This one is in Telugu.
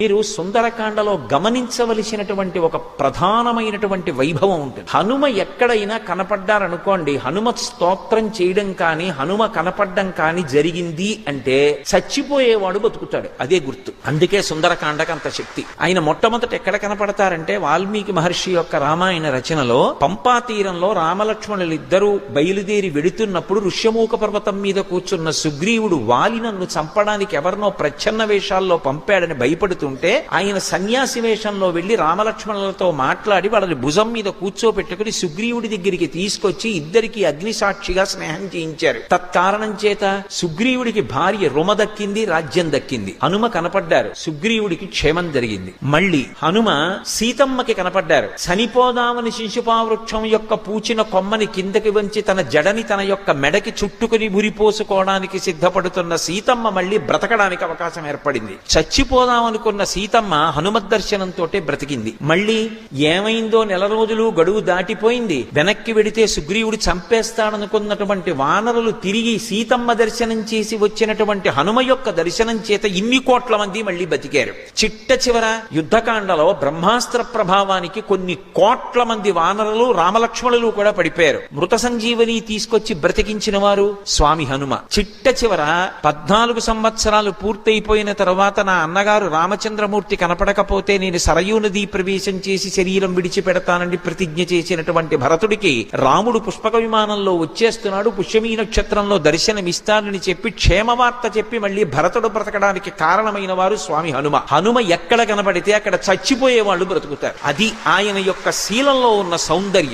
మీరు సుందరకాండలో గమనించవలసినటువంటి ఒక ప్రధానమైనటువంటి వైభవం ఉంటుంది. హనుమ ఎక్కడైనా కనపడ్డారనుకోండి, హనుమత్ స్తోత్రం చేయడం కానీ హనుమ కనపడ్డం కానీ జరిగింది అంటే చచ్చిపోయేవాడు బతుకుతాడు, అదే గుర్తు. అందుకే సుందరకాండకు అంత శక్తి. ఆయన మొట్టమొదట ఎక్కడ కనపడతారంటే వాల్మీకి మహర్షి యొక్క రామాయణ రచనలో పంపా తీరంలో రామలక్ష్మణులు ఇద్దరూ బయలుదేరి వెడుతున్నప్పుడు ఋష్యమూక పర్వతం మీద కూర్చున్న సుగ్రీవుడు వాలి నన్ను చంపడానికి ఎవరినో ప్రచ్ఛన్న వేషాల్లో పంపాడని భయపడుతుంటే ఆయన సన్యాసి వేషంలో వెళ్లి రామలక్ష్మణులతో మాట్లాడి వాళ్ళని భుజం మీద కూర్చోపెట్టుకుని సుగ్రీవుడి దగ్గరికి తీసుకొచ్చి ఇద్దరికి అగ్నిసాక్షిగా స్నేహం చేయించారు. తత్కారణం చేత సుగ్రీవుడికి భార్య రుమ దక్కింది, రాజ్యం దక్కింది. హనుమ కనపడ్డారు, సుగ్రీవుడికి క్షేమం జరిగింది. మళ్ళీ హనుమ సీతమ్మకి కనపడ్డారు. చనిపోదామని శిశుపావృక్షం యొక్క పూచిన కొమ్మని కిందకి వంచి తన జడని తన యొక్క మెడకి చుట్టుకుని ఉరిపోసుకోవడానికి సిద్ధపడుతున్న సీతమ్మ మళ్ళీ బ్రతకడానికి అవకాశం ఏర్పడింది. చచ్చిపోదామనుకున్న సీతమ్మ హనుమద్ దర్శనంతో బ్రతికింది. మళ్ళీ ఏమైందో నెల రోజులు గడువు దాటిపోయింది. వెనక్కి వెడితే సుగ్రీవుడు చంపేస్తాడనుకున్నటువంటి వానరులు తిరిగి సీతమ్మ దర్శనం చేసి వచ్చినటువంటి హనుమ యొక్క దర్శనం చేత ఇన్ని కోట్ల మంది మళ్ళీ బతికారు. చిట్ట చివర యుద్ధకాండలో బ్రహ్మాస్త్ర ప్రభావానికి కొన్ని కోట్ల మంది వానరులు రామలక్ష్మణులు కూడా పడిపోయారు. మృత సంజీవని తీసుకొచ్చి బ్రతికించిన వారు స్వామి హనుమ. చిట్ట చివర 14 సంవత్సరాలు పూర్తయిపోయిన తర్వాత నా అన్నగారు రామచంద్రమూర్తి కనపడకపోతే నేను సరయూ నదీ ప్రవేశం చేసి శరీరం విడిచిపెడతానని ప్రతిజ్ఞ చేసినటువంటి భరతుడికి రాముడు పుష్పక విమానంలో వచ్చేస్తున్నాడు, పుష్యమీ నక్షత్రంలో దర్శనమిస్తానని చెప్పి క్షేమవార్త చెప్పి మళ్ళీ భరతుడు బ్రతకడానికి కారణమైన వారు స్వామి హనుమ. హనుమ ఎక్కడ కనపడితే అక్కడ చచ్చిపోయే వాళ్ళు బ్రతుకుతారు. అది ఆయన యొక్క శీలంలో ఉన్న సౌందర్యం.